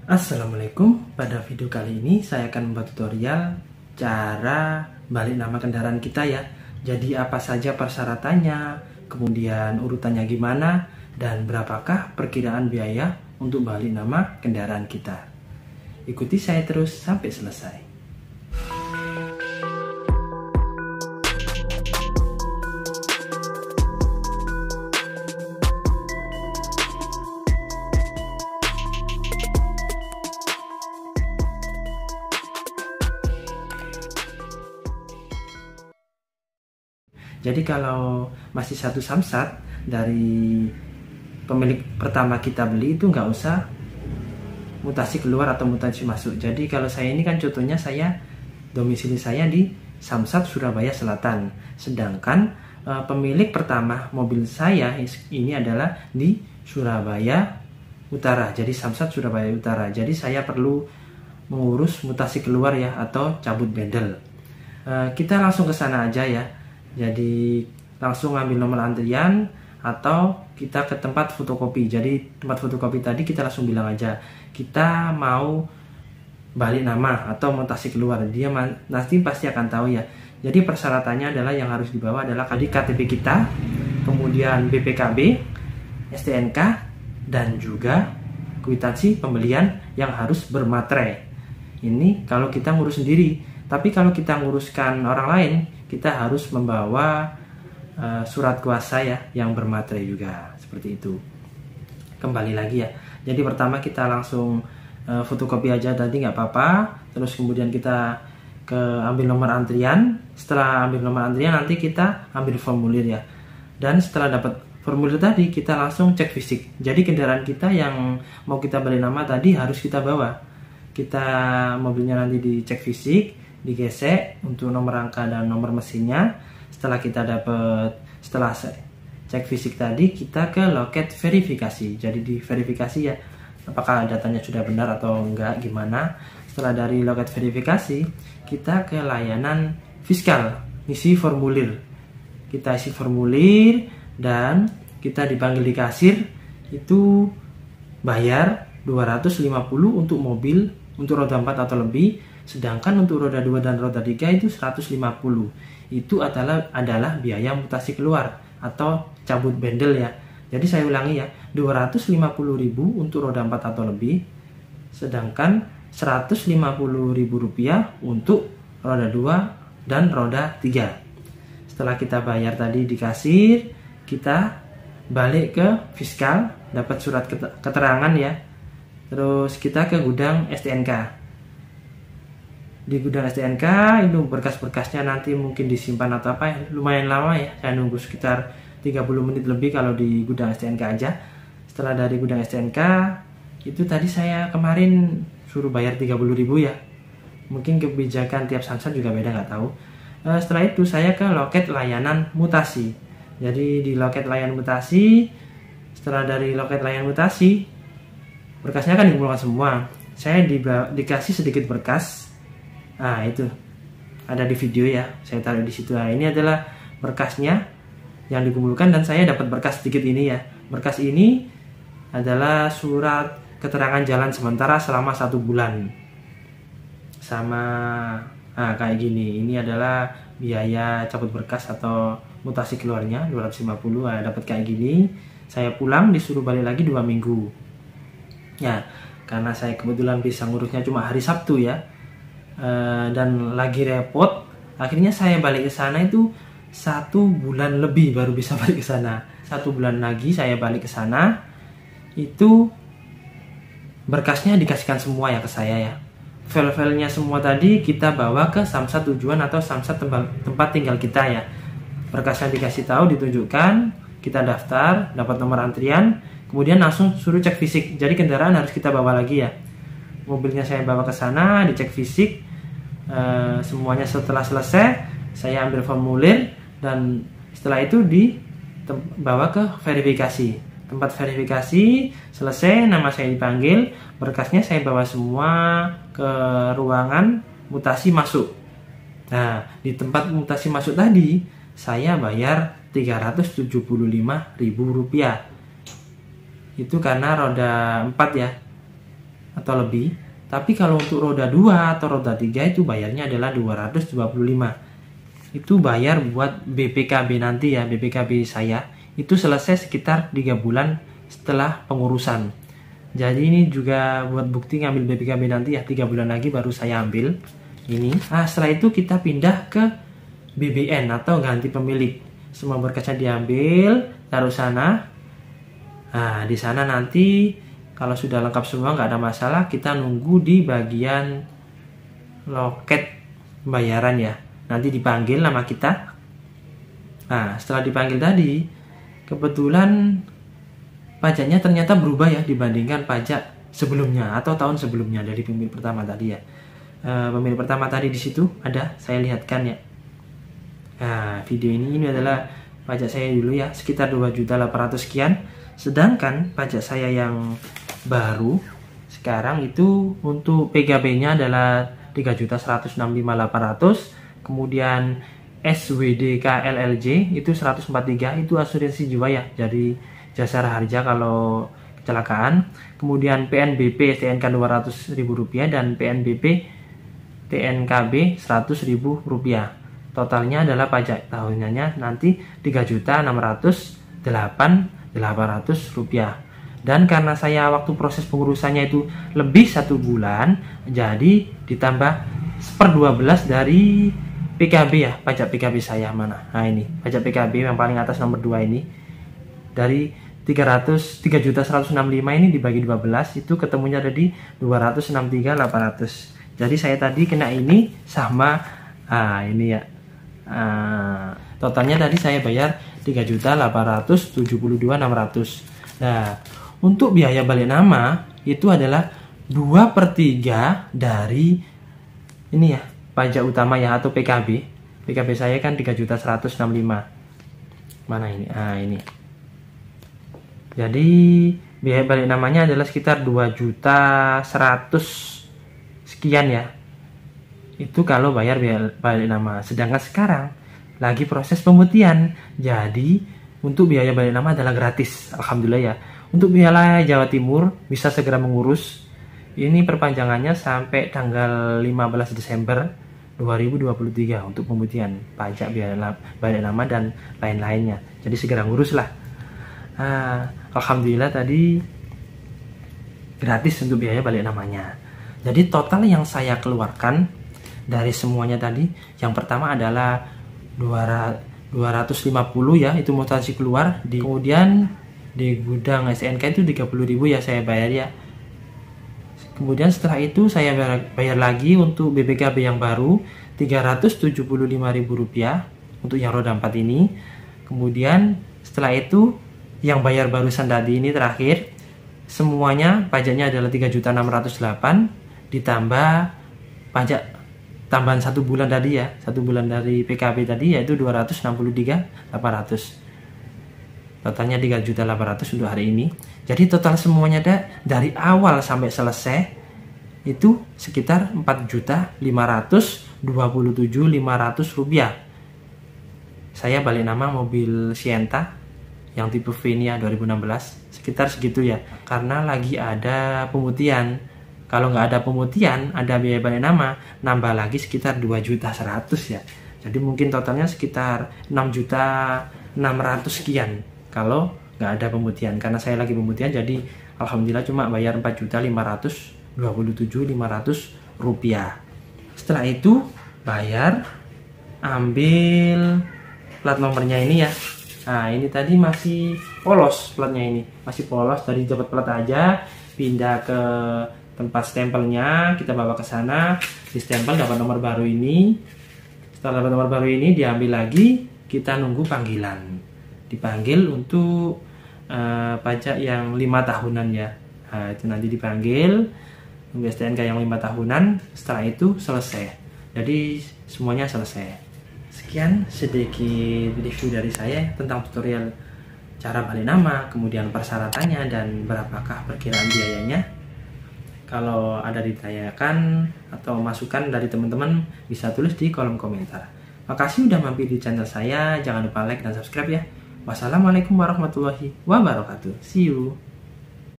Assalamualaikum, pada video kali ini saya akan membuat tutorial cara balik nama kendaraan kita ya. Jadi apa saja persyaratannya, kemudian urutannya gimana, dan berapakah perkiraan biaya untuk balik nama kendaraan kita. Ikuti saya terus sampai selesai. Jadi kalau masih satu samsat dari pemilik pertama kita beli itu nggak usah mutasi keluar atau mutasi masuk. Jadi kalau saya ini kan contohnya domisili saya di Samsat Surabaya Selatan. Sedangkan pemilik pertama mobil saya ini adalah di Surabaya Utara. Jadi Samsat Surabaya Utara. Jadi saya perlu mengurus mutasi keluar ya atau cabut bendel. Kita langsung ke sana aja ya. Jadi langsung ambil nomor antrian atau kita ke tempat fotokopi. Jadi tempat fotokopi tadi kita langsung bilang aja kita mau balik nama atau mutasi keluar. Dia nanti pasti akan tahu ya. Jadi persyaratannya adalah yang harus dibawa adalah KTP kita, kemudian BPKB, STNK, dan juga kwitansi pembelian yang harus bermaterai. Ini kalau kita ngurus sendiri. Tapi kalau kita nguruskan orang lain, kita harus membawa surat kuasa ya yang bermaterai juga, seperti itu. Kembali lagi ya. Jadi pertama kita langsung fotokopi aja tadi nggak apa-apa. Terus kemudian kita ambil nomor antrian. Setelah ambil nomor antrian nanti kita ambil formulir ya. Dan setelah dapat formulir tadi kita langsung cek fisik. Jadi kendaraan kita yang mau kita balik nama tadi harus kita bawa. Kita mobilnya nanti dicek fisik, digesek untuk nomor rangka dan nomor mesinnya. Setelah cek fisik tadi kita ke loket verifikasi. Jadi di verifikasi ya apakah datanya sudah benar atau enggak gimana. Setelah dari loket verifikasi kita ke layanan fiskal, isi formulir. Kita isi formulir dan kita dipanggil di kasir, itu bayar 250 untuk mobil untuk roda 4 atau lebih. Sedangkan untuk roda 2 dan roda 3 itu 150. Itu adalah biaya mutasi keluar atau cabut bendel ya. Jadi saya ulangi ya, 250.000 untuk roda 4 atau lebih. Sedangkan Rp150.000 untuk roda 2 dan roda 3. Setelah kita bayar tadi di kasir, kita balik ke fiskal, dapat surat keterangan ya. Terus kita ke gudang STNK. Di gudang STNK itu berkas-berkasnya nanti mungkin disimpan atau apa ya, lumayan lama ya. Saya nunggu sekitar 30 menit lebih kalau di gudang STNK aja. Setelah dari gudang STNK itu tadi saya kemarin suruh bayar 30.000 ya. Mungkin kebijakan tiap samsat juga beda, nggak tahu. Setelah itu saya ke loket layanan mutasi. Jadi di loket layanan mutasi, setelah dari loket layanan mutasi berkasnya kan dikumpulkan semua. Saya dikasih sedikit berkas. Nah itu ada di video ya, saya taruh di situ. Nah, ini adalah berkasnya yang dikumpulkan dan saya dapat berkas sedikit ini ya. Berkas ini adalah surat keterangan jalan sementara selama 1 bulan. Sama kayak gini. Ini adalah biaya cabut berkas atau mutasi keluarnya 250. Nah, dapat kayak gini. Saya pulang disuruh balik lagi 2 minggu. Ya, karena saya kebetulan bisa ngurusnya cuma hari Sabtu ya. Dan lagi repot, akhirnya saya balik ke sana itu 1 bulan lebih baru bisa balik ke sana. 1 bulan lagi saya balik ke sana, itu berkasnya dikasihkan semua ya ke saya ya. File-filenya semua tadi kita bawa ke samsat tujuan atau samsat tempat tinggal kita ya. Berkasnya dikasih tahu, ditunjukkan, kita daftar, dapat nomor antrian, kemudian langsung suruh cek fisik. Jadi kendaraan harus kita bawa lagi ya. Mobilnya saya bawa ke sana, dicek fisik. Semuanya setelah selesai, saya ambil formulir dan setelah itu dibawa ke verifikasi. Tempat verifikasi selesai, nama saya dipanggil, berkasnya saya bawa semua ke ruangan mutasi masuk. Nah, di tempat mutasi masuk tadi saya bayar Rp375.000. Itu karena roda 4 ya. atau lebih. Tapi kalau untuk roda 2 atau roda 3 itu bayarnya adalah 225. Itu bayar buat BPKB nanti ya, BPKB saya itu selesai sekitar 3 bulan setelah pengurusan. Jadi ini juga buat bukti ngambil BPKB nanti ya, 3 bulan lagi baru saya ambil ini. Nah, setelah itu kita pindah ke BBN atau ganti pemilik. Semua berkasnya diambil, taruh sana. Nah, di sana nanti kalau sudah lengkap semua nggak ada masalah, kita nunggu di bagian loket pembayaran ya. Nanti dipanggil nama kita. Nah, setelah dipanggil tadi, kebetulan pajaknya ternyata berubah ya dibandingkan pajak sebelumnya atau tahun sebelumnya dari pemilik pertama tadi ya. Pemilik pertama tadi di situ ada, saya lihatkan ya. Nah, video ini adalah pajak saya dulu ya, sekitar 2.800.000 sekian. Sedangkan pajak saya yang baru sekarang itu untuk PKB-nya adalah 3.165.800. Kemudian SWDK LLJ itu 143, itu asuransi jiwa ya, jadi Jasara Harja kalau kecelakaan. Kemudian PNBP STNK Rp200.000 dan PNBP TNKB Rp100.000. Totalnya adalah pajak tahunannya nanti Rp3.608.800. Dan karena saya waktu proses pengurusannya itu lebih 1 bulan, jadi ditambah 1/12 dari PKB ya, pajak PKB saya mana. Nah ini pajak PKB yang paling atas nomor 2 ini, dari 3.165.000 ini dibagi 12 itu ketemunya ada di 263.800. Jadi saya tadi kena ini sama ini ya. Totalnya tadi saya bayar 3.872.600. Nah, untuk biaya balik nama itu adalah 2/3 dari ini ya, pajak utama ya atau PKB. PKB saya kan 3.165. Mana ini? Ini. Jadi biaya balik namanya adalah sekitar 2.100.000 sekian ya. Itu kalau bayar biaya balik nama. Sedangkan sekarang lagi proses pemutihan. Jadi untuk biaya balik nama adalah gratis, alhamdulillah ya. Untuk wilayah Jawa Timur bisa segera mengurus. Ini perpanjangannya sampai tanggal 15 Desember 2023 untuk pemutihan pajak biaya balik nama dan lain-lainnya. Jadi segera ngurus lah. Alhamdulillah tadi gratis untuk biaya balik namanya. Jadi total yang saya keluarkan dari semuanya tadi, yang pertama adalah 250 ya, itu mutasi keluar kemudian di gudang SNK itu 30.000 ya saya bayar ya. Kemudian setelah itu saya bayar lagi untuk BPKB yang baru Rp375.000 untuk yang roda 4 ini. Kemudian setelah itu yang bayar barusan tadi ini terakhir, semuanya pajaknya adalah 3.608 ditambah pajak tambahan 1 bulan tadi ya, 1 bulan dari PKB tadi yaitu 263.800. Totalnya 3.800.000 untuk hari ini. Jadi total semuanya dari awal sampai selesai itu sekitar Rp4.527.500. Saya balik nama mobil Sienta yang tipe Venia 2016, sekitar segitu ya. Karena lagi ada pemutihan. Kalau nggak ada pemutihan, ada biaya balik nama, nambah lagi sekitar 2.100.000 ya. Jadi mungkin totalnya sekitar 6.600.000 sekian kalau nggak ada pemutihan. Karena saya lagi pemutihan, jadi alhamdulillah cuma bayar Rp4.527.500. Setelah itu bayar, ambil plat nomornya ini ya. Nah ini tadi masih polos platnya, ini masih polos, tadi dapat plat aja, pindah ke tempat stempelnya, kita bawa ke sana, di stempel dapat nomor baru ini. Setelah dapat nomor baru ini diambil lagi, kita nunggu panggilan. Dipanggil untuk pajak yang 5 tahunan ya. Nah, itu nanti dipanggil nunggu STNK yang 5 tahunan. Setelah itu selesai. Jadi semuanya selesai. Sekian sedikit review dari saya tentang tutorial cara balik nama, kemudian persyaratannya dan berapakah perkiraan biayanya. Kalau ada ditanyakan atau masukan dari teman-teman bisa tulis di kolom komentar. Makasih udah mampir di channel saya. Jangan lupa like dan subscribe ya. Wassalamualaikum warahmatullahi wabarakatuh. See you.